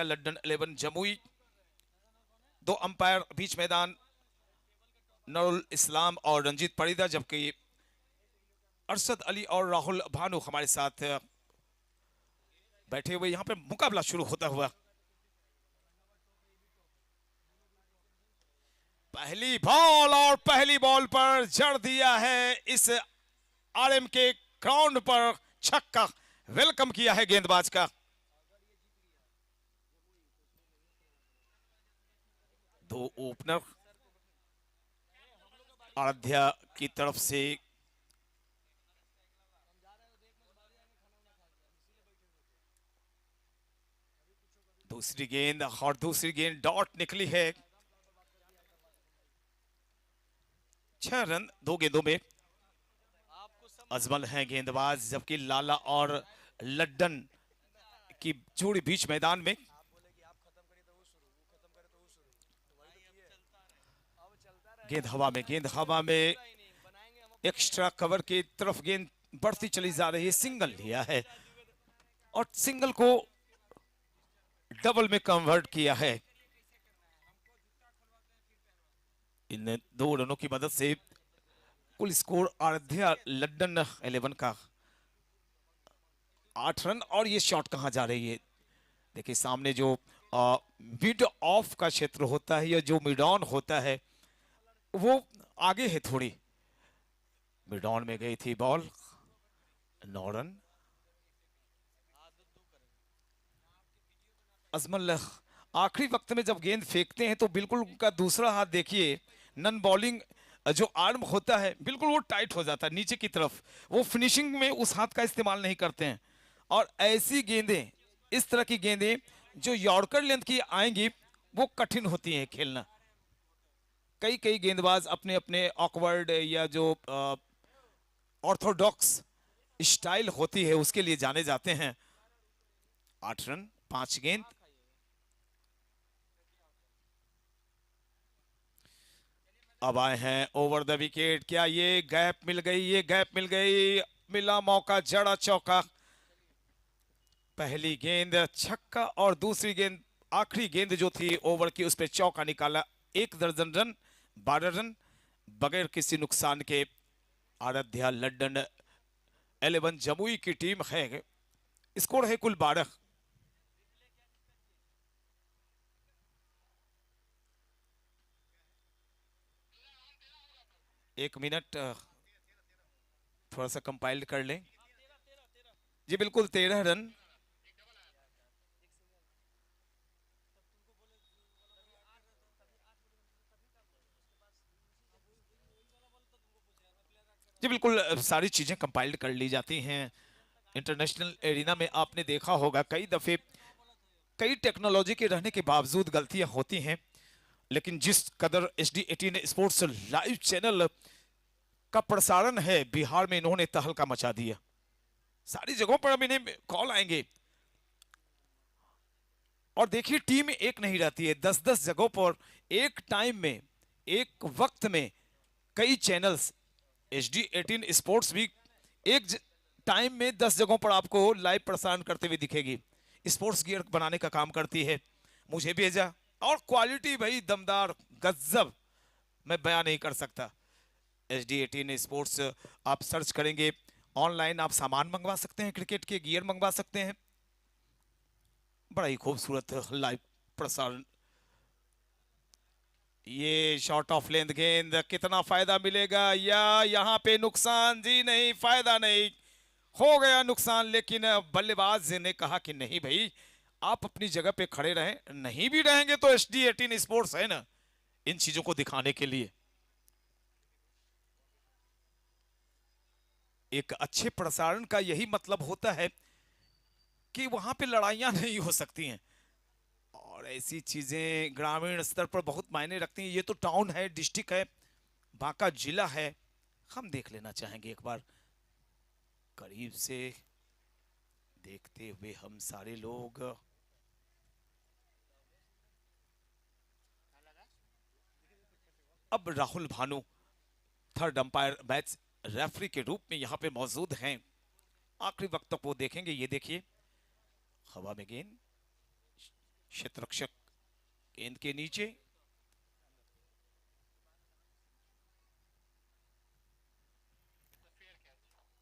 लड्डन 11 जमुई। दो अंपायर बीच मैदान नरुल इस्लाम और रंजीत परिदा, जबकि अरशद अली और राहुल भानु हमारे साथ बैठे हुए। यहां पे मुकाबला शुरू होता हुआ पहली बॉल, और पहली बॉल पर जड़ दिया है इस आरएम के ग्राउंड पर छक्का। वेलकम किया है गेंदबाज का। दो ओपनर आराध्या की तरफ से दूसरी गेंद, और दूसरी गेंद डॉट निकली है। 6 रन 2 गेंदों में। अजमल हैं गेंदबाज, जबकि लाला और लड्डन की जोड़ी बीच मैदान में। गेंद हवा में, गेंद हवा में, एक्स्ट्रा कवर की तरफ गेंद बढ़ती चली जा रही है। सिंगल लिया है और सिंगल को डबल में कन्वर्ट किया है। इन 2 रनों की मदद से कुल स्कोर आराध्या लड्डन 11 का 8 रन। और ये शॉट कहां जा रही है? देखिए सामने जो मिड ऑफ का क्षेत्र होता है या जो मिड ऑन होता है वो आगे है थोड़ी। मिड ऑन में गई थी बॉल। 9 रन। अजमल आखिरी वक्त में जब गेंद फेंकते हैं तो बिल्कुल उनका दूसरा हाथ देखिए, नन बॉलिंग जो आर्म होता है बिल्कुल वो टाइट हो जाता है नीचे की तरफ। वो फिनिशिंग में उस हाथ का इस्तेमाल नहीं करते हैं। और ऐसी गेंदें, इस तरह की गेंदें जो यॉर्कर लेंथ की आएंगी वो कठिन होती हैं खेलना। कई कई गेंदबाज अपने अपने ऑकवर्ड या जो ऑर्थोडॉक्स स्टाइल होती है उसके लिए जाने जाते हैं। 8 रन 5 गेंद। अब आए हैं ओवर द विकेट। क्या ये गैप मिल गई? ये गैप मिल गई। मिला मौका, जड़ा चौका। पहली गेंद छक्का और दूसरी गेंद, आखिरी गेंद जो थी ओवर की, उस पर चौका निकाला। 1 दर्जन रन, 12 रन बगैर किसी नुकसान के। आराध्या लड्डन 11 जमुई की टीम है। स्कोर है कुल 12। 1 मिनट थोड़ा सा कंपाइल कर लें। जी बिल्कुल 13 रन। जी बिल्कुल सारी चीजें कंपाइल्ड कर ली जाती हैं। इंटरनेशनल एरिना में आपने देखा होगा कई दफे कई टेक्नोलॉजी के रहने के बावजूद गलतियां होती हैं। लेकिन जिस कदर HD18 स्पोर्ट्स लाइव चैनल का प्रसारण है, बिहार में इन्होंने तहलका मचा दिया। सारी जगहों पर अब इन्हें कॉल आएंगे। और देखिए टीम एक नहीं रहती है, 10-10 जगहों पर एक टाइम में, एक वक्त में कई चैनल्स। HD18 स्पोर्ट्स भी एक टाइम में 10 जगहों पर आपको लाइव प्रसारण करते हुए दिखेगी। स्पोर्ट्स गियर बनाने का काम करती है। मुझे भेजा, और क्वालिटी भाई दमदार, गजब, मैं बयान नहीं कर सकता। HD18 स्पोर्ट्स आप सर्च करेंगे, ऑनलाइन आप सामान मंगवा सकते हैं, क्रिकेट के गियर मंगवा सकते हैं। बड़ा ही खूबसूरत लाइव प्रसारण। ये शॉर्ट ऑफ लेंथ गेंद, कितना फायदा मिलेगा या यहां पे नुकसान? जी नहीं, फायदा नहीं, हो गया नुकसान। लेकिन बल्लेबाज ने कहा कि नहीं भाई, आप अपनी जगह पे खड़े रहें। नहीं भी रहेंगे तो HD18 स्पोर्ट्स है ना इन चीजों को दिखाने के लिए। एक अच्छे प्रसारण का यही मतलब होता है कि वहां पे लड़ाइयां नहीं हो सकती हैं। और ऐसी चीजें ग्रामीण स्तर पर बहुत मायने रखती हैं। ये तो टाउन है, डिस्ट्रिक्ट है, बांका जिला है। हम देख लेना चाहेंगे एक बार करीब से, देखते हुए हम सारे लोग। अब Rahul Bhanu third umpire match referee के रूप में यहां पे मौजूद हैं। आखिरी वक्त तक वो देखेंगे। ये देखिए हवा में गेंद, क्षेत्ररक्षक गेंद के नीचे,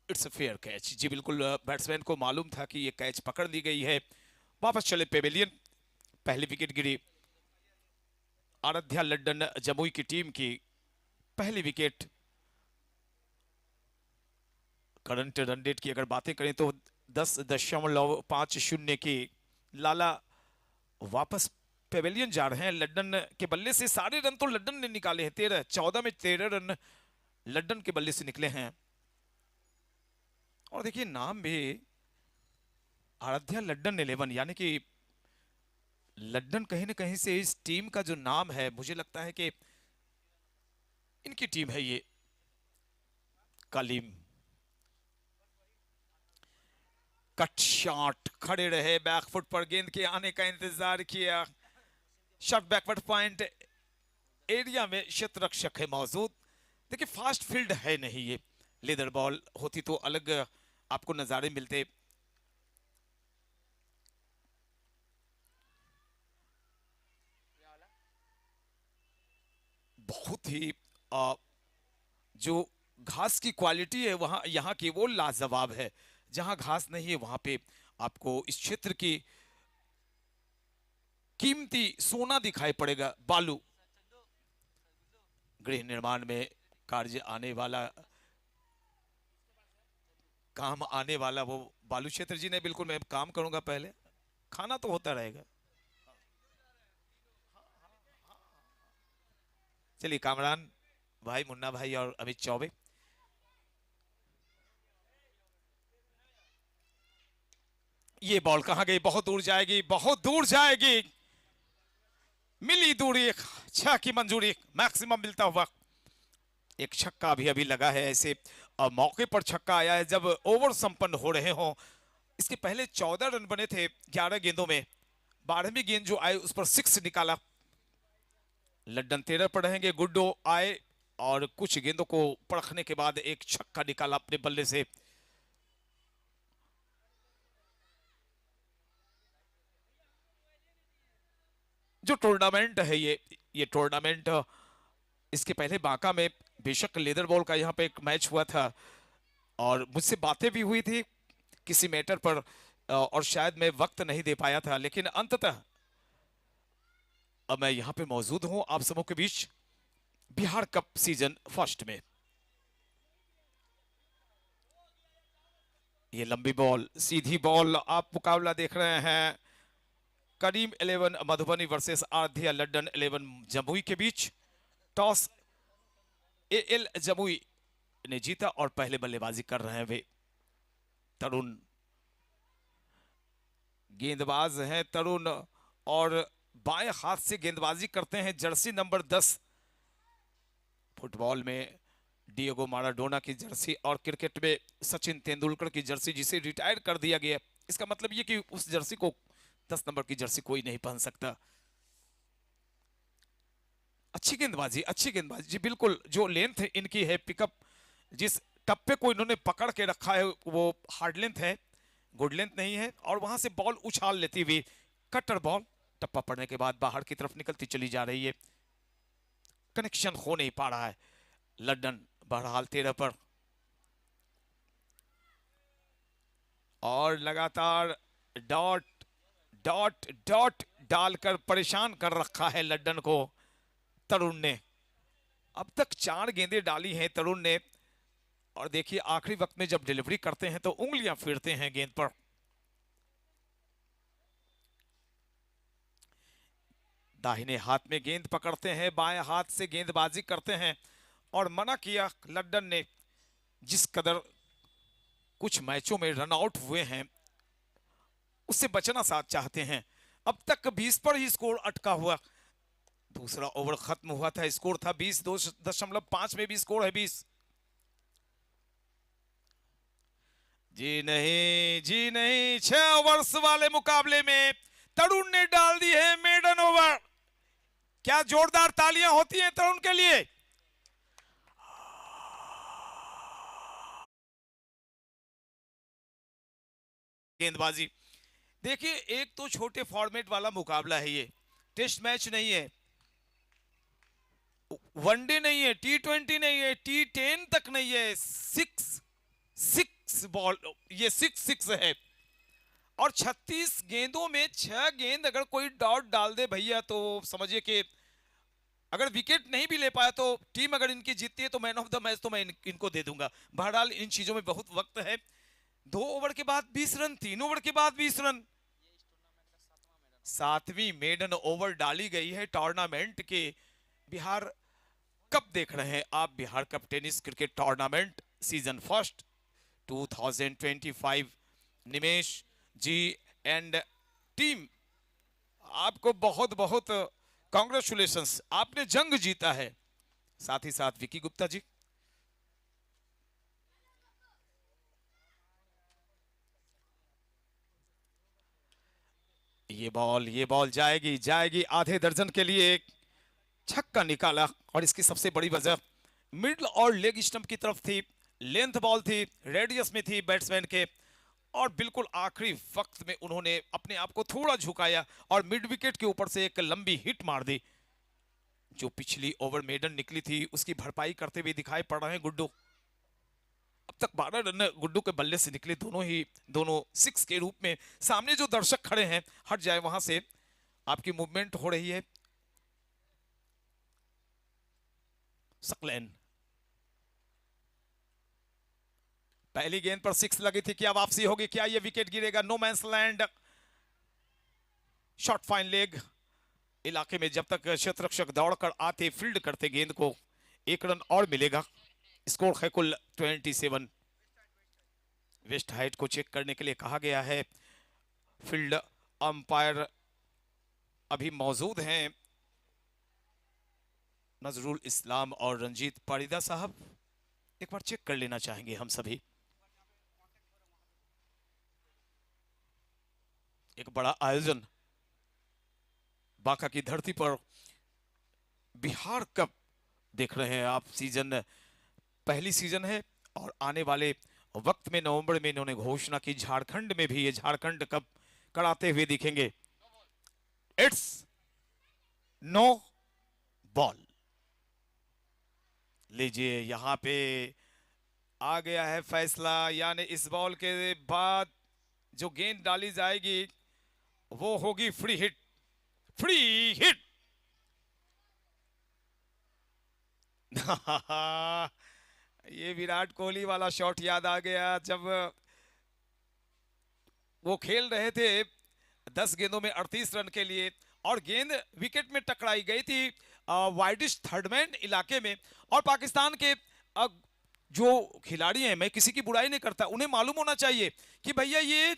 इट्स अ फेयर कैच। जी बिल्कुल, बैट्समैन को मालूम था कि ये कैच पकड़ ली गई है। वापस चले पेवेलियन, पहली विकेट गिरी आराध्या लड्डन जमुई की टीम की, पहली विकेट। करंट रन रेट की अगर बातें करें तो 10.50 की लाला वापस पेवेलियन जा रहे हैं। लड्डन के बल्ले से सारे रन तो लड्डन ने निकाले हैं, 14 में 13 रन लड्डन के बल्ले से निकले हैं। और देखिए नाम भी आराध्या लड्डन 11, यानी कि लड्डन कहीं ना कहीं से इस टीम का जो नाम है, मुझे लगता है कि इनकी टीम है ये। कलीम कट शॉट, खड़े रहे, बैकफुट पर गेंद के आने का इंतजार किया। शॉट बैकवर्ड पॉइंट एरिया में क्षेत्ररक्षक है मौजूद। देखिए फास्ट फील्ड है नहीं ये, लेदर बॉल होती तो अलग आपको नजारे मिलते। बहुत ही जो घास की क्वालिटी है वहां यहाँ की वो लाजवाब है। जहां घास नहीं है वहां पे आपको इस क्षेत्र की कीमती सोना दिखाई पड़ेगा। बालू, गृह निर्माण में कार्य आने वाला, काम आने वाला वो बालू क्षेत्र। जी ने बिल्कुल, मैं काम करूंगा, पहले खाना तो होता रहेगा। चलिए कामरान भाई, मुन्ना भाई और अमित चौबे। ये बॉल कहां गई? बहुत दूर जाएगी, बहुत दूर जाएगी। मिली दूरी, 6 की मंजूरी, मैक्सिमम मिलता हुआ। एक छक्का अभी अभी लगा है ऐसे मौके पर छक्का आया है जब ओवर संपन्न हो रहे हो। इसके पहले 14 रन बने थे 11 गेंदों में, 12वीं गेंद जो आए उस पर 6 निकाला। लड्डन 13 पर रहेंगे। गुड्डो आए और कुछ गेंदों को परखने के बाद एक छक्का निकाला अपने बल्ले से। जो टूर्नामेंट है ये टूर्नामेंट, इसके पहले बांका में बेशक लेदर बॉल का यहाँ पे एक मैच हुआ था और मुझसे बातें भी हुई थी किसी मैटर पर, और शायद मैं वक्त नहीं दे पाया था, लेकिन अंततः अब मैं यहाँ पे मौजूद हूँ आप सबों के बीच बिहार कप सीजन फर्स्ट में। ये लंबी बॉल, सीधी बॉल, आप मुकाबला देख रहे हैं करीम 11 मधुबनी वर्सेस आराध्या लड्डन 11 जमुई के बीच। टॉस एएल जमुई ने जीता और पहले बल्लेबाजी कर रहे हैं वे तरुण। गेंदबाज हैं तरुण और बाएं हाथ से गेंदबाजी करते हैं जर्सी नंबर 10। फुटबॉल में डिएगो माराडोना की जर्सी और क्रिकेट में सचिन तेंदुलकर की जर्सी, जिसे रिटायर कर दिया गया। इसका मतलब ये कि उस जर्सी को 10 नंबर की जर्सी कोई नहीं पहन सकता। अच्छी गेंदबाजी, अच्छी गेंदबाजी जी बिल्कुल। जो लेंथ इनकी है, पिकअप जिस टप्पे को इन्होंने पकड़ के रखा है वो हार्ड लेंथ है, गुड लेंथ नहीं है। और वहां से बॉल उछाल लेती हुई कटर बॉल, टप्पा पड़ने के बाद बाहर की तरफ निकलती चली जा रही है। कनेक्शन हो नहीं पा रहा है। लड्डन बहरहाल 13 पर और लगातार डॉट डॉट डॉट डालकर परेशान कर रखा है लड्डन को तरुण ने। अब तक 4 गेंदें डाली हैं तरुण ने और देखिए आखिरी वक्त में जब डिलीवरी करते हैं तो उंगलियां फेरते हैं गेंद पर। दाहिने हाथ में गेंद पकड़ते हैं, बाएं हाथ से गेंदबाजी करते हैं और मना किया लड्डन ने। जिस कदर कुछ मैचों में रन आउट हुए हैं उससे बचना साथ चाहते हैं। अब तक 20 पर ही स्कोर अटका हुआ। दूसरा ओवर खत्म हुआ था, स्कोर था 20, 2.5 में भी स्कोर है 20। जी नहीं, जी नहीं, 6 ओवर्स वाले मुकाबले में तरुण ने डाल दी है मेडन ओवर। क्या जोरदार तालियां होती हैं तरुण के लिए। गेंदबाजी देखिए एक तो छोटे फॉर्मेट वाला मुकाबला है, ये टेस्ट मैच नहीं है, वनडे नहीं है, T20 नहीं है, T10 तक नहीं है। सिक्स सिक्स बॉल, ये सिक्स सिक्स है। और 36 गेंदों में 6 गेंद अगर कोई डॉट डाल दे भैया तो समझिए कि अगर विकेट नहीं भी ले पाया तो टीम अगर इनकी जीतती है तो मैन ऑफ द मैच तो मैं इनको दे दूंगा। बहरहाल इन चीजों में बहुत वक्त है। 2 ओवर के बाद 20 रन, 3 ओवर के बाद 20 रन। 7वीं मेडन ओवर डाली गई है टूर्नामेंट के। बिहार कप देख रहे हैं आप, Bihar cup tennis cricket tournament season first 2025। Nimesh ji and team, आपको बहुत बहुत कांग्रेचुलेशंस, आपने जंग जीता है। साथ ही साथ विकी गुप्ता जी, ये बॉल जाएगी जाएगी आधे दर्जन के लिए। एक छक्का निकाला और इसकी सबसे बड़ी वजह मिडल और लेग स्टंप की तरफ थी, लेंथ बॉल थी, रेडियस में थी बैट्समैन के, और बिल्कुल आखिरी वक्त में उन्होंने अपने आप को थोड़ा झुकाया और मिड विकेट के ऊपर से एक लंबी हिट मार दी। जो पिछली ओवर मेडन निकली थी उसकी भरपाई करते हुए दिखाई पड़ रहे हैं गुड्डू। अब तक 12 रन गुड्डू के बल्ले से निकले, दोनों सिक्स के रूप में। सामने जो दर्शक खड़े हैं हट जाए वहां से, आपकी मूवमेंट हो रही है। सकलैन, पहली गेंद पर 6 लगी थी, क्या वापसी होगी, क्या ये विकेट गिरेगा? No man's land, short fine leg इलाके में। जब तक क्षेत्ररक्षक दौड़कर आते फील्ड करते गेंद को, 1 रन और मिलेगा। स्कोर है कुल 27। वेस्ट हाइट को चेक करने के लिए कहा गया है। फील्ड अंपायर अभी मौजूद हैं, नजरुल इस्लाम और रंजीत पारिदा साहब। एक बार चेक कर लेना चाहेंगे हम सभी। एक बड़ा आयोजन बांका की धरती पर, बिहार कप देख रहे हैं आप। सीजन पहली सीजन है और आने वाले वक्त में नवंबर में इन्होंने घोषणा की झारखंड में भी ये झारखंड कप कराते हुए दिखेंगे। इट्स नो बॉल, लीजिए यहां पे आ गया है फैसला, यानी इस बॉल के बाद जो गेंद डाली जाएगी वो होगी फ्री हिट। फ्री हिट ये विराट कोहली वाला शॉट याद आ गया जब वो खेल रहे थे 10 गेंदों में 38 रन के लिए और गेंद विकेट में टकराई गई थी वाइडिश थर्डमैन इलाके में। और पाकिस्तान के जो खिलाड़ी हैं, मैं किसी की बुराई नहीं करता, उन्हें मालूम होना चाहिए कि भैया ये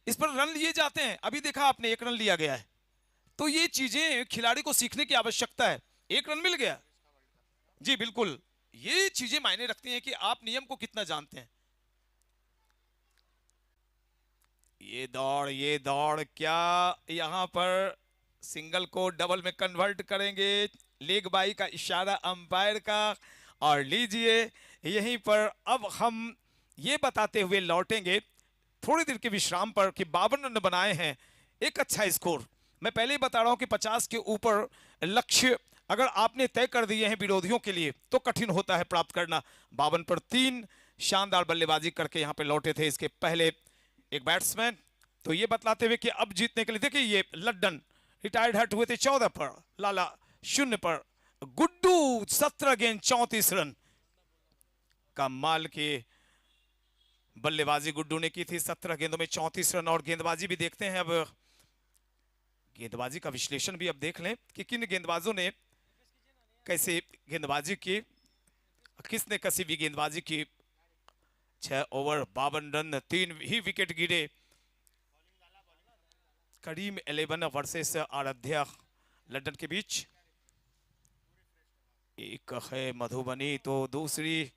इस पर रन लिए जाते हैं। अभी देखा आपने 1 रन लिया गया है, तो ये चीजें खिलाड़ी को सीखने की आवश्यकता है। 1 रन मिल गया, जी बिल्कुल, ये चीजें मायने रखती हैं कि आप नियम को कितना जानते हैं। ये दौड़ क्या यहां पर सिंगल को डबल में कन्वर्ट करेंगे? लेग बाई का इशारा अंपायर का। और लीजिए यहीं पर अब हम ये बताते हुए लौटेंगे थोड़ी देर के विश्राम पर कि 52 रन बनाए हैं, एक अच्छा स्कोर। मैं पहले ही बता रहा हूं कि 50 के ऊपर लक्ष्य अगर आपने तय कर दिए हैं विरोधियों के लिए तो कठिन होता है प्राप्त करना। 52 पर 3 शानदार बल्लेबाजी करके यहां पे लौटे थे इसके पहले एक बैट्समैन। तो ये बतलाते हुए कि अब जीतने के लिए देखिए ये लड्डन रिटायर्ड हट हुए थे 14 पर, लाला 0 पर, गुड्डू 17 गेंद 34 रन। कमाल की बल्लेबाजी गुड्डू ने की थी, 17 गेंदों में 34 रन। और गेंदबाजी भी देखते हैं, अब गेंदबाजी का विश्लेषण भी अब देख लें कि किन गेंदबाजों ने कैसे गेंदबाजी की, किसने कसी भी गेंदबाजी की। 6 ओवर 52 रन, 3 ही विकेट गिरे। करीम 11 वर्सेस आराध्या लंदन के बीच। एक है मधुबनी तो दूसरी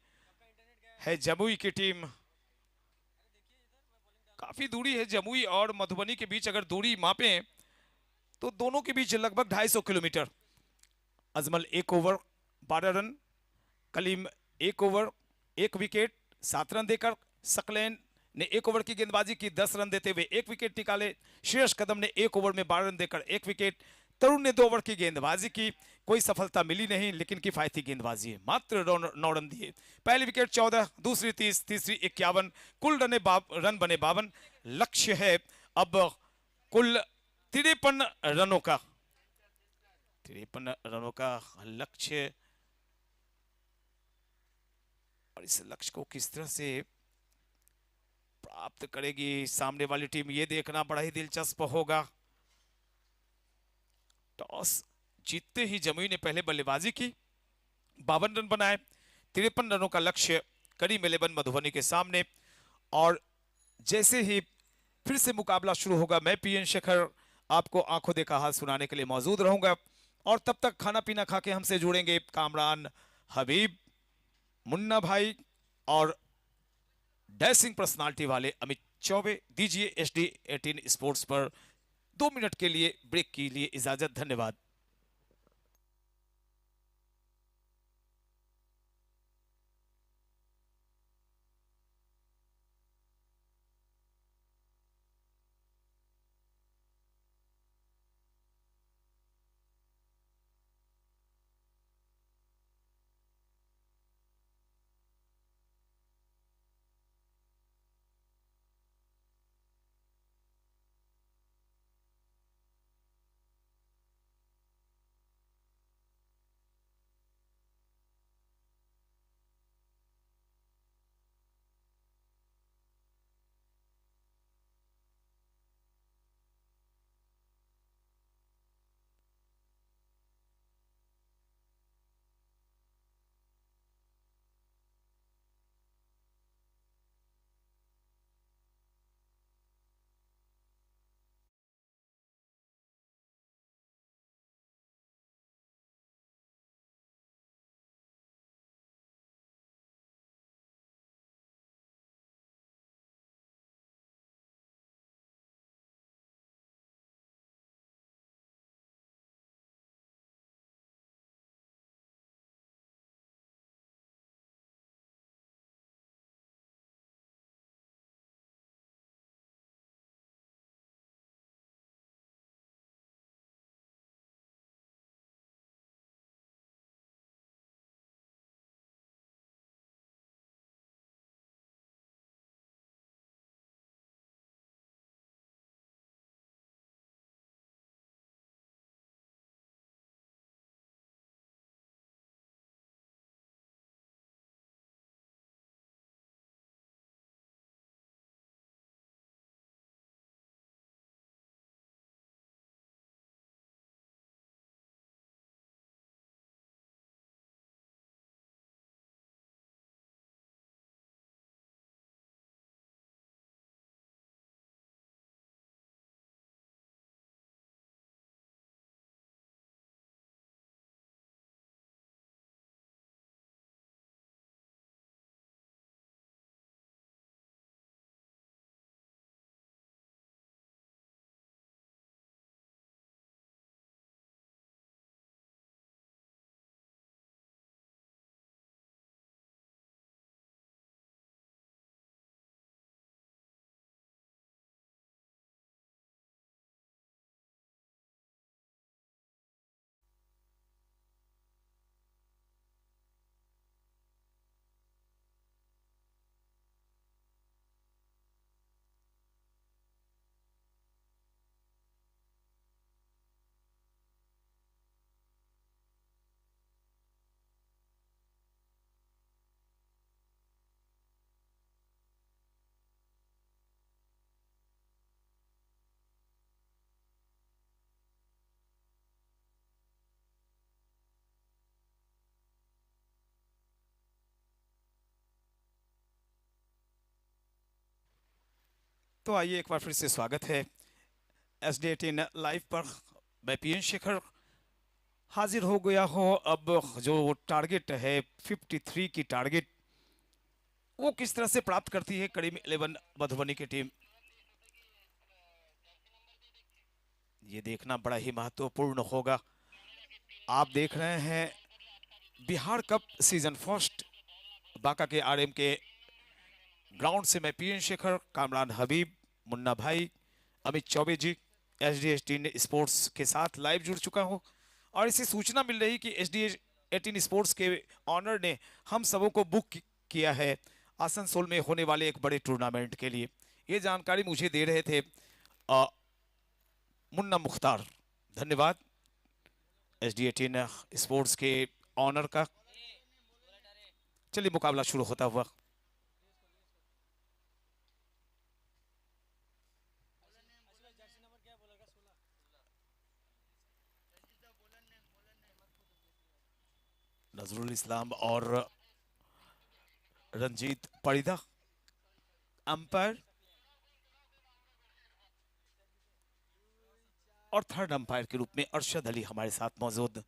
है जमुई की टीम। काफी दूरी है जमुई और मधुबनी के बीच, अगर दूरी मापें तो दोनों के बीच लगभग 250 kilometre. Ajmal 1 over 12 run, Kaleem 1 over 1 wicket 7 run देकर सकलैन ने 1 ओवर की गेंदबाजी की, 10 रन देते हुए 1 विकेट निकाले। श्रेयस कदम ने 1 ओवर में 12 रन देकर 1 विकेट। तरुण ने 2 ओवर की गेंदबाजी की, कोई सफलता मिली नहीं, लेकिन किफायती गेंदबाजी है, मात्र 9 रन दिए। पहली विकेट 14, दूसरी 30, तीसरी 51, कुल रन बने 52। लक्ष्य है अब कुल 53 रनों का, 53 रनों का लक्ष्य। और इस लक्ष्य को किस तरह से प्राप्त करेगी सामने वाली टीम, ये देखना बड़ा ही दिलचस्प होगा। टॉस जीतते ही जमुई ने पहले बल्लेबाजी की, 52 रन बनाए, 53 रनों का लक्ष्य करीम 11 मधुबनी के सामने। और जैसे ही फिर से मुकाबला शुरू होगा, मैं पीएन शेखर आपको आंखों देखा हाल सुनाने के लिए मौजूद रहूंगा। और तब तक खाना पीना खा के हमसे जुड़ेंगे कामरान हबीब, मुन्ना भाई और डैशिंग पर्सनालिटी वाले अमित चौबे। दीजिए HD18 स्पोर्ट्स पर 2 मिनट के लिए ब्रेक के लिए इजाजत। धन्यवाद। तो आइए एक बार फिर से स्वागत है SD18 लाइव पर। मैं पीएन शेखर हाजिर हो गया हो। अब जो टारगेट है 53 की टारगेट, वो किस तरह से प्राप्त करती है करीम 11 मधुबनी की टीम, ये देखना बड़ा ही महत्वपूर्ण होगा। आप देख रहे हैं Bihar cup season first Banka के RM के ग्राउंड से मैं पीएन शेखर, कामरान हबीब, मुन्ना भाई, अमित चौबे जी, एचडी18 स्पोर्ट्स के साथ लाइव जुड़ चुका हूं। और इसे सूचना मिल रही कि एचडी18 स्पोर्ट्स के ऑनर ने हम सबों को बुक किया है आसनसोल में होने वाले एक बड़े टूर्नामेंट के लिए। ये जानकारी मुझे दे रहे थे मुन्ना मुख्तार। धन्यवाद एचडी18 स्पोर्ट्स के ऑनर का। चलिए मुकाबला शुरू होता हुआ। नजरुल इस्लाम और रंजीत परिदा अंपायर, और थर्ड अंपायर के रूप में अरशद अली हमारे साथ मौजूद।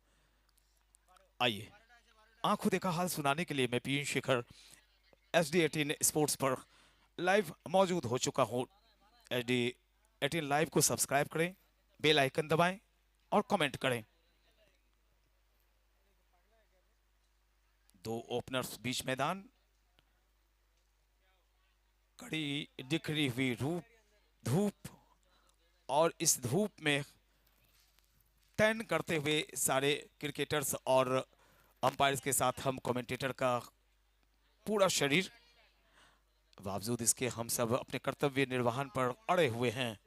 आइए आंखों देखा हाल सुनाने के लिए मैं पीएन शेखर एचडी18 स्पोर्ट्स पर लाइव मौजूद हो चुका हूं। एचडी18 लाइव को सब्सक्राइब करें, बेल आइकन दबाएं और कमेंट करें। दो ओपनर्स बीच मैदान, कड़ी दिखरी हुई धूप, और इस धूप में टर्न करते हुए सारे क्रिकेटर्स और अंपायर्स के साथ हम कमेंटेटर का पूरा शरीर, बावजूद इसके हम सब अपने कर्तव्य निर्वहन पर अड़े हुए हैं।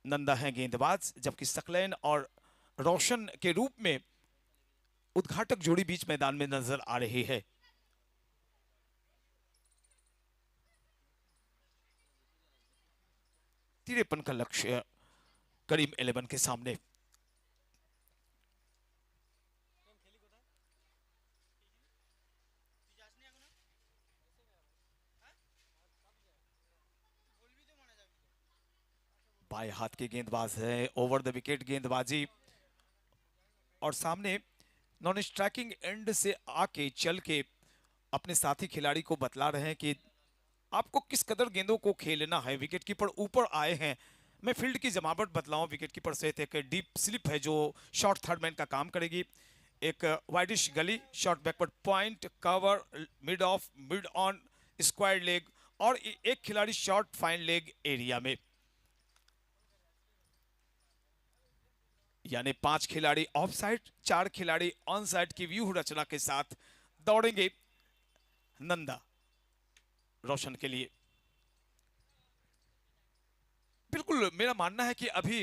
नंदा है गेंदबाज, जबकि सकलैन और रोशन के रूप में उद्घाटक जोड़ी बीच मैदान में नजर आ रही है। तिरपन का लक्ष्य करीम 11 के सामने। बाएं हाथ के गेंदबाज है, ओवर द विकेट गेंदबाजी, और सामने नॉन स्ट्राइकिंग एंड से आके चल के अपने साथी खिलाड़ी को बतला रहे हैं कि आपको किस कदर गेंदों को खेलना है। विकेट कीपर ऊपर आए हैं, मैं फील्ड की जमावट बतलाऊं। विकेट कीपर से एक डीप स्लिप है जो शॉर्ट थर्ड मैन का काम करेगी। एक वाइडिश गली, short backward point, cover, mid of, mid on, square leg, और एक खिलाड़ी शॉर्ट फाइन लेग एरिया में। यानी 5 खिलाड़ी ऑफ साइड, 4 खिलाड़ी ऑन साइड की व्यूह रचना के साथ दौड़ेंगे नंदा रोशन के लिए। बिल्कुल मेरा मानना है कि अभी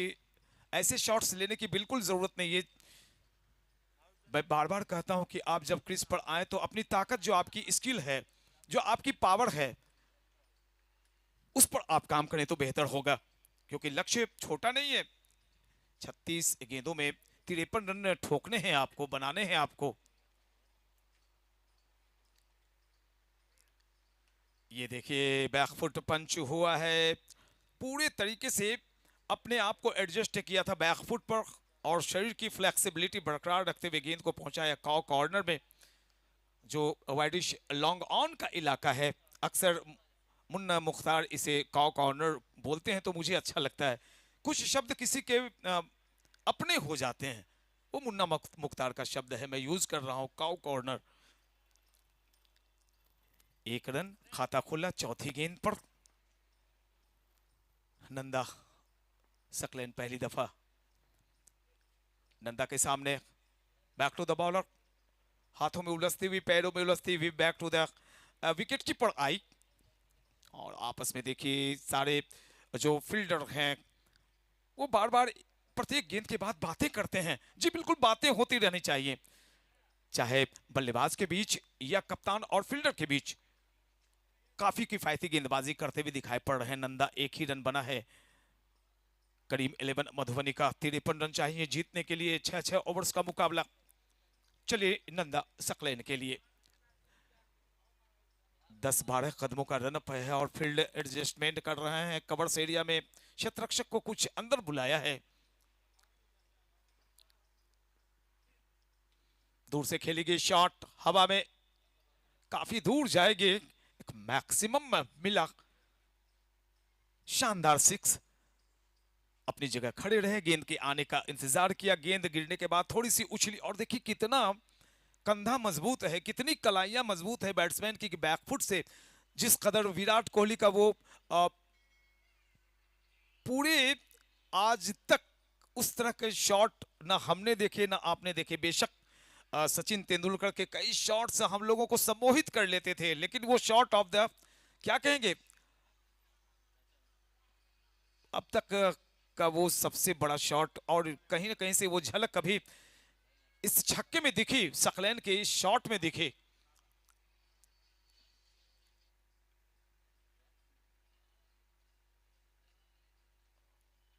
ऐसे शॉट्स लेने की बिल्कुल जरूरत नहीं है। मैं बार बार कहता हूं कि आप जब क्रीज पर आए तो अपनी ताकत, जो आपकी स्किल है, जो आपकी पावर है, उस पर आप काम करें तो बेहतर होगा, क्योंकि लक्ष्य छोटा नहीं है। 36 गेंदों में 53 रन ठोकने हैं आपको, बनाने हैं आपको। ये देखिए बैकफुट पंच हुआ है, पूरे तरीके से अपने आप को एडजस्ट किया था बैकफुट पर, और शरीर की फ्लेक्सिबिलिटी बरकरार रखते हुए गेंद को पहुंचाया कॉ कॉर्नर में, जो वाइडिश लॉन्ग ऑन का इलाका है। अक्सर मुन्ना मुख्तार इसे कॉ कॉर्नर बोलते हैं, तो मुझे अच्छा लगता है। कुछ शब्द किसी के अपने हो जाते हैं, वो मुन्ना मुख्तार का शब्द है, मैं यूज कर रहा हूं काउ कॉर्नर। 1 रन, खाता खुला चौथी गेंद पर। नंदा सकलैन पहली दफा नंदा के सामने, बैक टू द बॉलर, हाथों में उलझती हुई, पैरों में उलझती हुई, back to the wicket keeper आई। और आपस में देखिए सारे जो फील्डर हैं वो बार बार प्रत्येक गेंद के बाद बातें करते हैं। जी बिल्कुल, बातें होती रहनी चाहिए, चाहे बल्लेबाज के बीच या कप्तान और फील्डर के बीच। काफी किफायती गेंदबाजी करते हुए दिखाई पड़ रहे हैं नंदा। 1 ही रन बना है। करीम 11 मधुबनी का 53 रन चाहिए जीतने के लिए। 6-6 ओवर्स का मुकाबला। चलिए नंदा सकलैन के लिए 10-12 कदमों का रनअप है, और फील्ड एडजस्टमेंट कर रहे हैं कवर्स एरिया में। शतरक्षक को कुछ अंदर बुलाया है। दूर से खेली गई शॉट हवा में काफी दूर जाएगी, एक मैक्सिमम मिला। शानदार 6। अपनी जगह खड़े रहे, गेंद के आने का इंतजार किया, गेंद गिरने के बाद थोड़ी सी उछली, और देखिए कितना कंधा मजबूत है, कितनी कलाइयां मजबूत है बैट्समैन की कि बैकफुट से जिस कदर विराट कोहली का वो पूरे आज तक उस तरह के शॉट ना हमने देखे ना आपने देखे। बेशक सचिन तेंदुलकर के कई शॉट्स हम लोगों को सम्मोहित कर लेते थे, लेकिन वो शॉट ऑफ द क्या कहेंगे अब तक का वो सबसे बड़ा शॉट, और कहीं ना कहीं से वो झलक कभी इस छक्के में दिखी, सकलैन के इस शॉट में दिखी।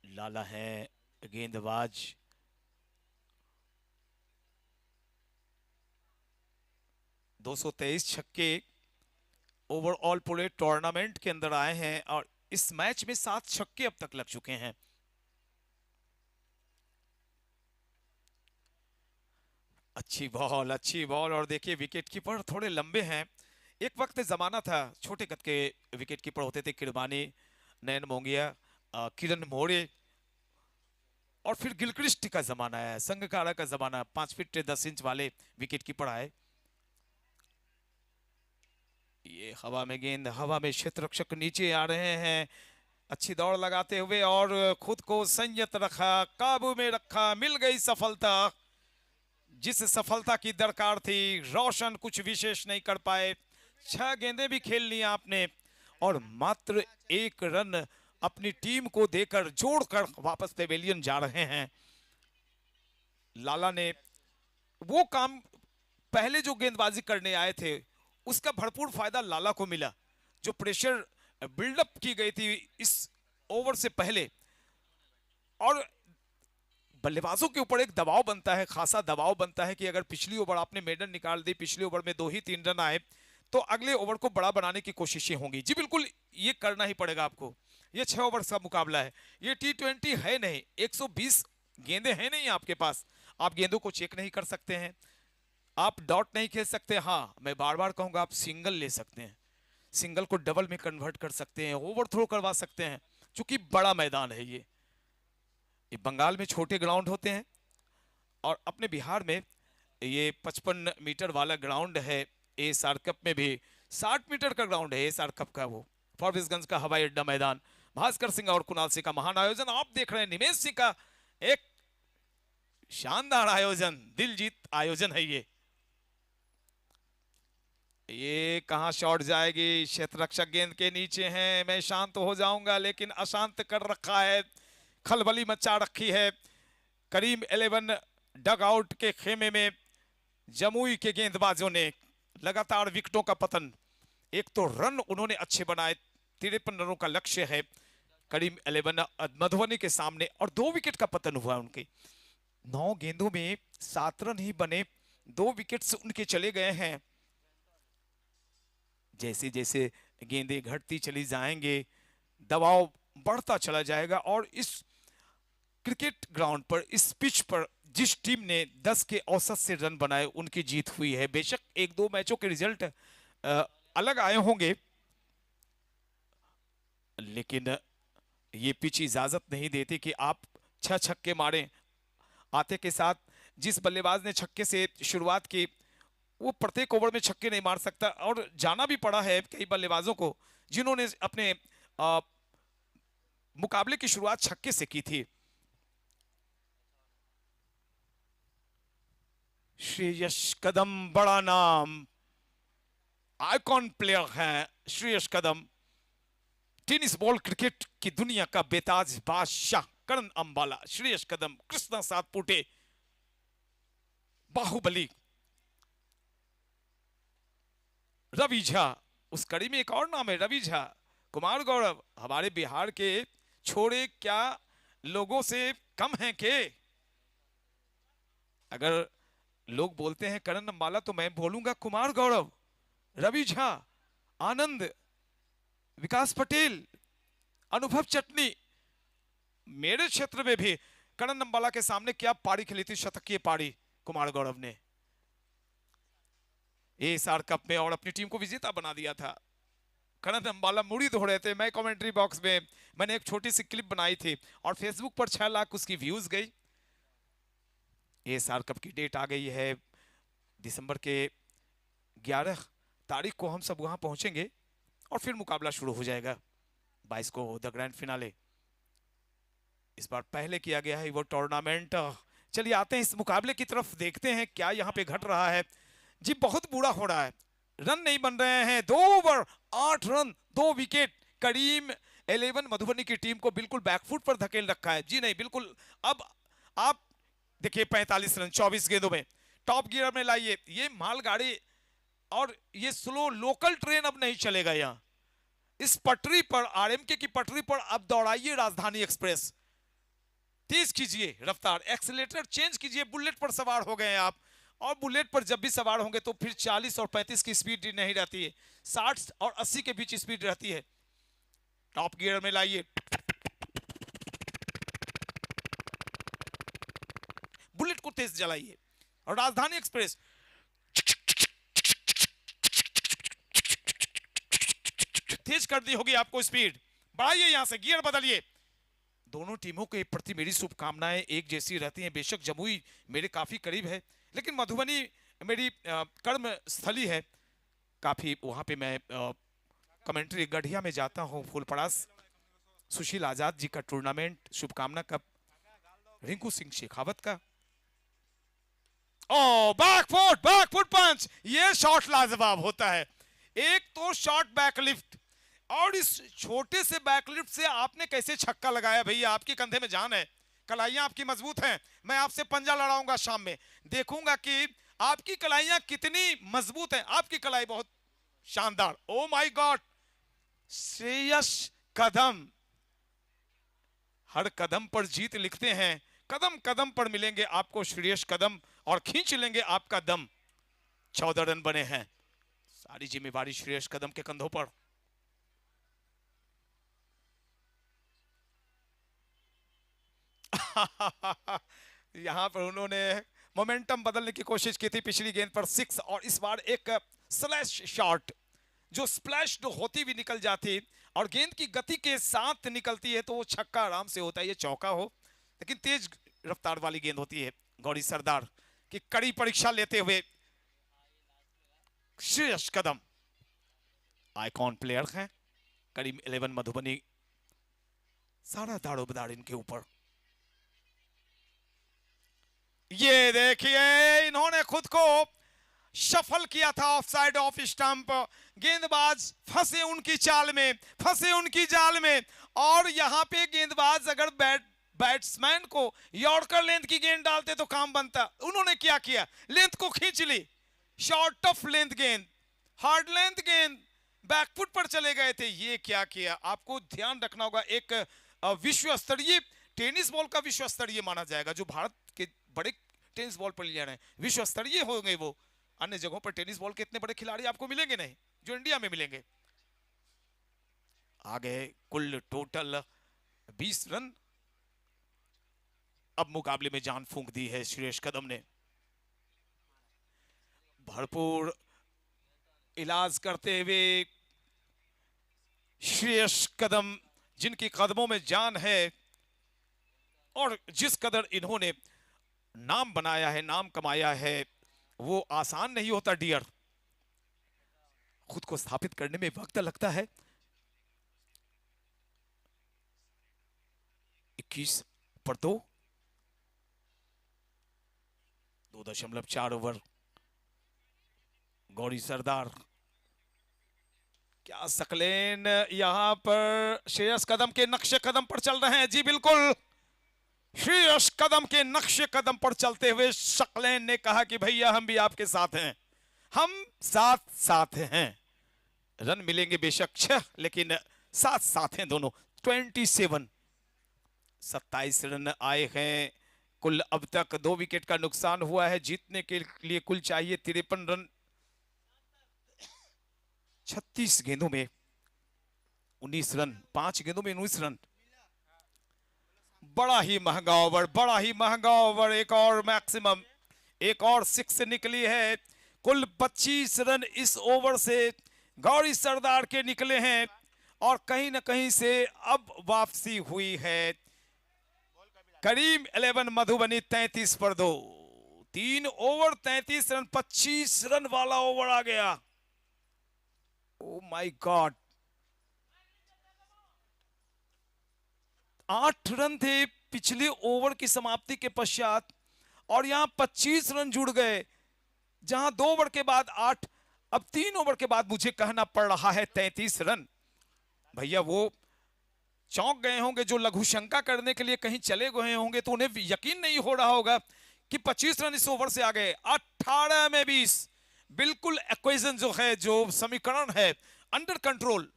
लाला है गेंदबाज, 223 छक्के ओवरऑल पूरे टूर्नामेंट के अंदर आए हैं और इस मैच में 7 छक्के अब तक लग चुके हैं। अच्छी बॉल और देखिए विकेट कीपर थोड़े लंबे हैं। एक वक्त जमाना था छोटे कद के विकेट कीपर होते थे, किरमानी, नयन मोंगिया, किरण मोरे, और फिर गिलक्रिस्ट का जमाना है, संगकारा का जमाना, 5 फीट 10 इंच वाले विकेट कीपर आए। ये हवा में गेंद, हवा में क्षेत्र रक्षक नीचे आ रहे हैं, अच्छी दौड़ लगाते हुए और खुद को संयत रखा, काबू में रखा, मिल गई सफलता, जिस सफलता की दरकार थी। रोशन कुछ विशेष नहीं कर पाए, 6 गेंदें भी खेल ली आपने और मात्र 1 रन अपनी टीम को देकर जोड़कर वापस पेवेलियन जा रहे हैं। लाला ने वो काम पहले जो गेंदबाजी करने आए थे उसका भरपूर फायदा लाला को मिला। जो प्रेशर बिल्डअप की गई थी इस ओवर से पहले, और बल्लेबाजों के ऊपर एक दबाव बनता है, खासा दबाव बनता है कि अगर पिछली ओवर आपने मेडन निकाल दी, पिछली ओवर में 2 ही 3 रन आए, तो अगले ओवर को बड़ा बनाने की कोशिशें होंगी। जी बिल्कुल, ये करना ही पड़ेगा आपको। ये 6 ओवर का मुकाबला है, ये T20 है नहीं, 120 गेंदें हैं नहीं आपके पास, आप गेंदों को चेक नहीं कर सकते हैं, आप डॉट नहीं खेल सकते। हाँ, मैं बार बार कहूंगा आप सिंगल ले सकते हैं, सिंगल को डबल में कन्वर्ट कर सकते हैं, ओवर थ्रो करवा सकते हैं, क्योंकि बड़ा मैदान है ये बंगाल में छोटे ग्राउंड होते हैं और अपने बिहार में ये 55 मीटर वाला ग्राउंड है। एएसआर कप में भी 60 मीटर का ग्राउंड है एएसआर कप का, वो फॉरबिसगंज का हवाई अड्डा मैदान। भास्कर सिंह और कुणाल सिंह का महान आयोजन आप देख रहे हैं, निमेश सिंह का एक शानदार आयोजन, दिलजीत आयोजन है ये कहां शॉट जाएगी, क्षेत्र रक्षक गेंद के नीचे हैं, मैं शांत हो जाऊंगा लेकिन अशांत कर रखा है, खलबली मचा रखी है करीम 11 डग आउट के खेमे में। जमुई के गेंदबाजों ने लगातार विकेटों का पतन, एक तो रन उन्होंने अच्छे बनाए, 53 रनों का लक्ष्य है करीम 11 मधुबनी के सामने, और 2 विकेट का पतन हुआ उनके। 9 गेंदों में 7 रन ही बने, 2 विकेट्स उनके चले गए हैं। जैसे जैसे गेंदें घटती चली जाएंगे, दबाव बढ़ता चला जाएगा, और इस क्रिकेट ग्राउंड पर, इस पिच पर जिस टीम ने 10 के औसत से रन बनाए उनकी जीत हुई है। बेशक 1-2 मैचों के रिजल्ट अलग आए होंगे, लेकिन ये पिच इजाजत नहीं देती कि आप 6 छक्के मारें। आते के साथ जिस बल्लेबाज ने छक्के से शुरुआत की वो प्रत्येक ओवर में छक्के नहीं मार सकता, और जाना भी पड़ा है कई बल्लेबाजों को जिन्होंने अपने मुकाबले की शुरुआत छक्के से की थी। श्रेयस कदम बड़ा नाम, आइकॉन प्लेयर हैं श्रेयस कदम, टेनिस बॉल क्रिकेट की दुनिया का बेताज बादशाह करण अंबाला, श्रेयस कदम, कृष्णा सातपुटे, बाहुबली, रवि झा, उस कड़ी में एक और नाम है रवि झा, कुमार गौरव, हमारे बिहार के छोरे क्या लोगों से कम हैं के? अगर लोग बोलते हैं करण अंबाला तो मैं बोलूंगा कुमार गौरव, रवि झा, आनंद, विकास पटेल, अनुभव चटनी। मेरे क्षेत्र में भी करण अंबाला के सामने क्या पारी खेली थी, शतकीय पारी कुमार गौरव ने एएसआर कप में, और अपनी टीम को विजेता बना दिया था। करण अंबाला मुड़ी धो रहे थे, मैं कमेंट्री बॉक्स में मैंने एक छोटी सी क्लिप बनाई थी और फेसबुक पर 6 लाख उसकी व्यूज गई। एएसआर कप की डेट आ गई है, दिसंबर के 11 तारीख को हम सब वहां पहुंचेंगे और फिर मुकाबला शुरू हो जाएगा 22 को द ग्रैंड फिनाले। इस बार पहले किया गया है वो टूर्नामेंट। चलिए आते हैं इस मुकाबले की तरफ, देखते हैं क्या यहाँ पे घट रहा है। जी बहुत बुरा हो रहा है, रन नहीं बन रहे हैं। 2 ओवर 8 रन 2 विकेट। करीम 11 मधुबनी की टीम को बिल्कुल बैकफुट पर धकेल रखा है। जी नहीं बिल्कुल। अब आप देखिए 45 रन 24 गेंदों में, टॉप गियर में लाइए। ये मालगाड़ी और ये स्लो लोकल ट्रेन अब नहीं चलेगा यहाँ। इस पटरी पर, आरएमके की पटरी पर अब दौड़ाइए राजधानी एक्सप्रेस, तेज कीजिए रफ्तार, एक्सीलरेटर चेंज कीजिए। बुलेट पर सवार हो गए हैं आप, और बुलेट पर जब भी सवार होंगे तो फिर 40 और 35 की स्पीड नहीं रहती है, 60 और 80 के बीच स्पीड रहती है। टॉप गियर में लाइए, बुलेट को तेज जलाइए, और राजधानी एक्सप्रेस तेज कर दी होगी आपको स्पीड। बढ़ाइए यहां से, गियर बदलिए। दोनों टीमों के प्रति मेरी शुभकामनाएं एक जैसी रहती हैं। बेशक जमुई मेरे काफी करीब है, लेकिन मधुबनी मेरी कर्म स्थली है। काफी वहां पे मैं कमेंट्री गढ़िया में जाता हूं। फुलपड़ास सुशील आजाद जी का टूर्नामेंट, शुभकामना कप रिंकू सिंह शेखावत का। ओ बैकफुट पंच, ये शॉट लाजवाब होता है। एक तो शॉट बैकलिफ्ट, और इस छोटे से बैकलिफ्ट से आपने कैसे छक्का लगाया भैया। आपके कंधे में जान है, कलाइयां आपकी मजबूत हैं। मैं आपसे पंजा लड़ाऊंगा शाम में, देखूंगा कि आपकी कलाइयां कितनी मजबूत हैं। आपकी कलाई बहुत शानदार। ओ माय गॉड, श्रेयस कदम, हर कदम पर जीत लिखते हैं। कदम कदम पर मिलेंगे आपको श्रेयस कदम, और खींच लेंगे आपका दम। 14 रन बने हैं, सारी जिम्मेवारी श्रेयस कदम के कंधों पर। यहां पर उन्होंने मोमेंटम बदलने की कोशिश की थी पिछली गेंद पर 6, और इस बार एक स्लैश शॉट जो स्प्लैश होती भी निकल जाती और गेंद की गति के साथ निकलती है तो वो छक्का आराम से होता है। ये चौका हो, लेकिन तेज रफ्तार वाली गेंद होती है। गौरी सरदार की कड़ी परीक्षा लेते हुए श्रेयस कदम आइकॉन प्लेयर हैं। करीम 11 मधुबनी, सारा दारोमदार इनके ऊपर। ये देखिए इन्होंने खुद को शफल किया था ऑफ साइड ऑफ स्टंप। गेंदबाज फंसे उनकी चाल में, फंसे उनकी जाल में, और यहां पे गेंदबाज अगर बैट्समैन को यॉर्कर लेंथ की गेंद डालते तो काम बनता। उन्होंने क्या किया, लेंथ को खींच ली। शॉर्ट ऑफ लेंथ गेंद, हार्ड लेंथ गेंद, बैकफुट पर चले गए थे। ये क्या किया, आपको ध्यान रखना होगा। एक विश्व स्तरीय टेनिस बॉल का विश्व स्तरीय माना जाएगा, जो भारत के बड़े टेनिस बॉल प्लेयर हैं, विश्व स्तरीय होंगे वो। अन्य जगहों पर टेनिस बॉल के इतने बड़े खिलाड़ी आपको मिलेंगे नहीं जो इंडिया में मिलेंगे। आगे कुल टोटल 20 रन। अब मुकाबले में जान फूंक दी है श्रेयस कदम ने। भरपूर इलाज करते हुए श्रेयस कदम, जिनकी कदमों में जान है, और जिस कदर इन्होंने नाम बनाया है, नाम कमाया है, वो आसान नहीं होता डियर। खुद को स्थापित करने में वक्त लगता है। 21 पर 2.4 ओवर। गौरी सरदार, क्या सकलेन यहां पर श्रेयस कदम के नक्शे कदम पर चल रहे हैं। जी बिल्कुल, श्रेयस कदम के नक्शे कदम पर चलते हुए सकलेन ने कहा कि भैया हम भी आपके साथ हैं, हम साथ साथ हैं। रन मिलेंगे बेशक 6, लेकिन साथ साथ हैं दोनों। 27 रन आए हैं कुल। अब तक 2 विकेट का नुकसान हुआ है। जीतने के लिए कुल चाहिए 53 रन। 36 गेंदों में 19 रन, 5 गेंदों में 19 रन। बड़ा ही महंगा ओवर, बड़ा ही महंगा ओवर। एक और मैक्सिमम, एक और 6 निकली है। कुल 25 रन इस ओवर से गौरी सरदार के निकले हैं, और कहीं ना कहीं से अब वापसी हुई है। करीम 11 मधुबनी 33 पर 2। 3 ओवर 33 रन, 25 रन वाला ओवर आ गया। ओ माय गॉड, 8 रन थे पिछले ओवर की समाप्ति के पश्चात और यहां 25 रन जुड़ गए, जहां 2 ओवर के बाद 8, अब 3 ओवर के बाद मुझे कहना पड़ रहा है 33 रन। भैया वो चौंक गए होंगे जो लघु शंका करने के लिए कहीं चले गए होंगे, तो उन्हें यकीन नहीं हो रहा होगा कि 25 रन इस ओवर से आ गए। 18 में 20, बिल्कुल इक्वेशन जो है, जो समीकरण है, under control,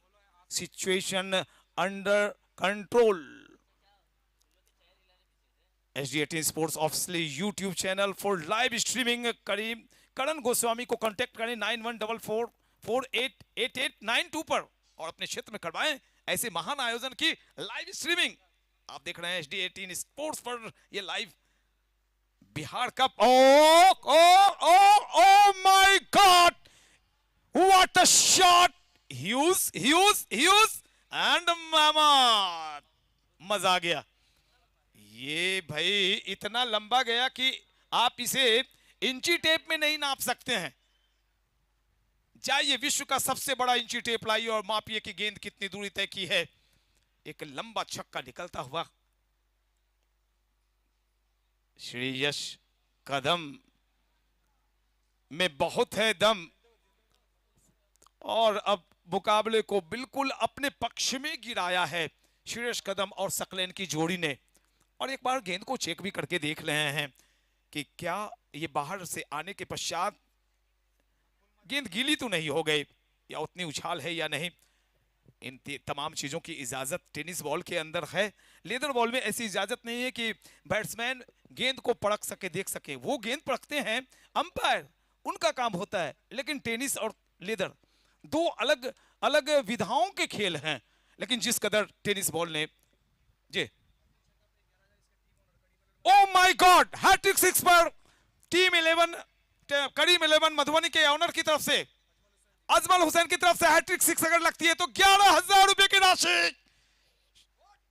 situation under control. SG18 sports officially YouTube channel for live streaming. Karan Goswami को कांटेक्ट करें 9144488892 पर और अपने क्षेत्र में करवाएं ऐसे महान आयोजन की लाइव स्ट्रीमिंग। आप देख रहे हैं SG18 स्पोर्ट्स पर ये live Bihar cup. Oh oh oh my god, what a shot, huge huge huge and मामा, मजा आ गया। ये भाई इतना लंबा गया कि आप इसे इंची टेप में नहीं नाप सकते हैं। जाइए विश्व का सबसे बड़ा इंची टेप लाइए और मापिए कि गेंद कितनी दूरी तय की है। एक लंबा छक्का निकलता हुआ, श्रेयस कदम में बहुत है दम और अब मुकाबले को बिल्कुल अपने पक्ष में गिराया है श्रेयस कदम और सकलेन की जोड़ी ने। और एक बार गेंद को चेक भी करके देख रहे हैं कि क्या ये बाहर से आने के पश्चात गेंद गीली तो नहीं हो गई या उतनी उछाल है या नहीं। इन तमाम चीजों की इजाजत टेनिस बॉल के अंदर है। लेदर बॉल में ऐसी इजाजत नहीं है कि बैट्समैन गेंद को परख सके, देख सके। वो गेंद परखते हैं अंपायर, उनका काम होता है। लेकिन टेनिस और लेदर दो अलग अलग विधाओं के खेल हैं। लेकिन जिस कदर टेनिस बॉल ने जी, ओ माय गॉड, हैट्रिक 6 पर टीम 11 करीम 11 मधुबनी के ऑनर की तरफ से अजमल हुसैन की तरफ से हैट्रिक 6 अगर लगती है तो 11,000 रुपए की राशि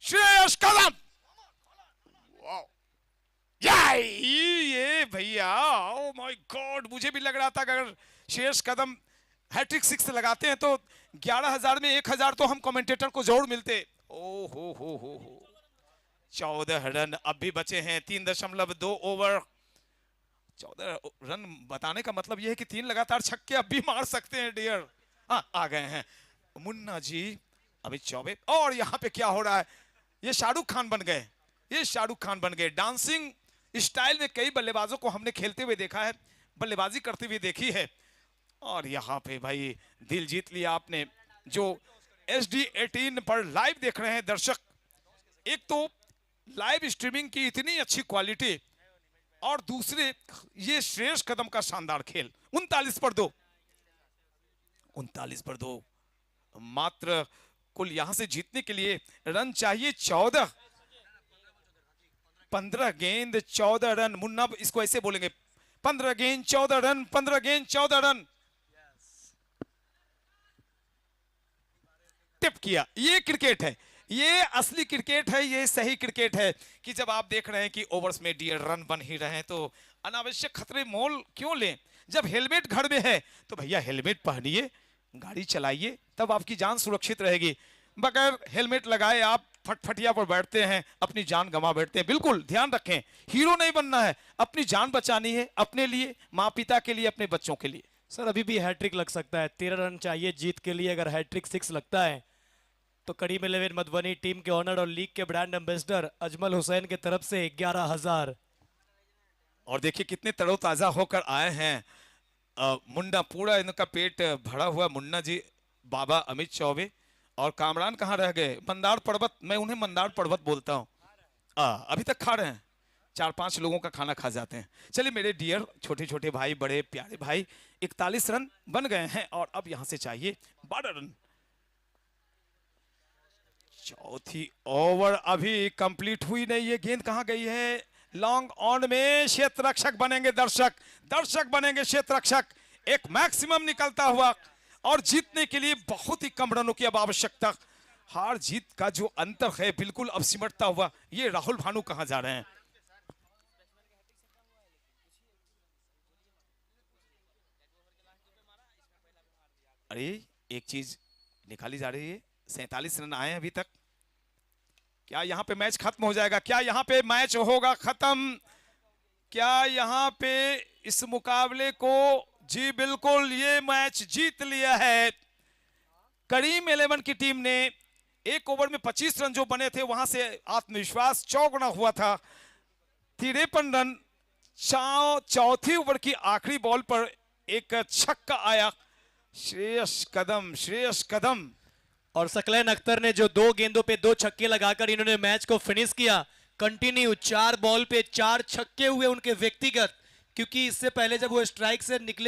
श्रेयस कदम। ये भैया, ओ माय गॉड, मुझे भी लग रहा था कि अगर श्रेयस कदम हैट्रिक 6 लगाते हैं तो 11,000 में 1,000 तो हम कमेंटेटर को जरूर मिलते। ओ हो 14 रन अब भी बचे हैं, 3.2 ओवर। 14 रन बताने का मतलब यह है कि 3 लगातार छक्के अब भी मार सकते हैं डियर। हाँ, आ गए हैं मुन्ना जी, अभी 24। और यहाँ पे क्या हो रहा है, ये शाहरुख खान बन गए, ये शाहरुख खान बन गए। डांसिंग स्टाइल में कई बल्लेबाजों को हमने खेलते हुए देखा है, बल्लेबाजी करते हुए देखी है। और यहाँ पे भाई दिल जीत लिया आपने। जो SG18 पर लाइव देख रहे हैं दर्शक, एक तो लाइव स्ट्रीमिंग की इतनी अच्छी क्वालिटी और दूसरे ये श्रेयस कदम का शानदार खेल। 39 पर 2, 39 पर 2 मात्र। कुल यहां से जीतने के लिए रन चाहिए 14। 15 गेंद 14 रन। मुन्ना इसको ऐसे बोलेंगे, 15 गेंद 14 रन, 15 गेंद 14 रन। टिप किया। ये क्रिकेट है, ये असली क्रिकेट है, ये सही क्रिकेट है कि जब आप देख रहे हैं कि ओवर्स में डियर रन बन ही रहे हैं तो अनावश्यक खतरे मोल क्यों लें। जब हेलमेट घर में है तो भैया हेलमेट पहनिए, गाड़ी चलाइए, तब आपकी जान सुरक्षित रहेगी। बगैर हेलमेट लगाए आप फटफटिया पर बैठते हैं, अपनी जान गंवा बैठते हैं। बिल्कुल ध्यान रखें, हीरो नहीं बनना है, अपनी जान बचानी है, अपने लिए, माँ पिता के लिए, अपने बच्चों के लिए। सर अभी भी हैट्रिक लग सकता है, 13 रन चाहिए जीत के लिए। अगर हैट्रिक 6 लगता है तो करीम 11 मधुबनी टीम के ऑनर और लीग के ब्रांड एम्बेसडर अजमल हुसैन की तरफ से 11,000। और देखिए कितने तरोताजा होकर आए हैं। मुन्ना, पूरा इनका पेट भरा हुआ मुन्ना जी, बाबा अमित चौबे और कामरान कहाँ रह गए? मंदार पर्वत, मैं उन्हें मंदार पर्वत बोलता हूँ। अभी तक खा रहे हैं, 4-5 लोगों का खाना खा जाते हैं। चलिए मेरे डियर छोटे छोटे भाई, बड़े प्यारे भाई, 41 रन बन गए हैं और अब यहां से चाहिए 12 रन। चौथी ओवर अभी कंप्लीट हुई नहीं, ये गेंद कहां गई है? लॉन्ग ऑन में क्षेत्र रक्षक बनेंगे दर्शक, दर्शक बनेंगे क्षेत्र रक्षक। एक मैक्सिमम निकलता हुआ और जीतने के लिए बहुत ही कम रनों की अब आवश्यकता। हार जीत का जो अंतर है बिल्कुल अब सिमटता हुआ। ये राहुल भानु कहां जा रहे हैं? अरे एक चीज निकाली जा रही है, 47 रन आए हैं अभी तक। क्या यहाँ पे मैच खत्म हो जाएगा? क्या यहाँ पे मैच होगा खत्म? क्या यहाँ पे इस मुकाबले को, जी बिल्कुल, ये मैच जीत लिया है करीम 11 की टीम ने। एक ओवर में 25 रन जो बने थे, वहां से आत्मविश्वास चौगुना हुआ था। 53 रन, चौथी ओवर की आखिरी बॉल पर एक छक्का आया। श्रेयस कदम और सकलैन अख्तर ने जो 2 गेंदों पे 2 छक्के लगाकर इन्होंने मैच को फिनिश किया। कंटिन्यू 4 बॉल पे 4 छक्के हुए उनके व्यक्तिगत, क्योंकि इससे पहले जब वो स्ट्राइक से निकले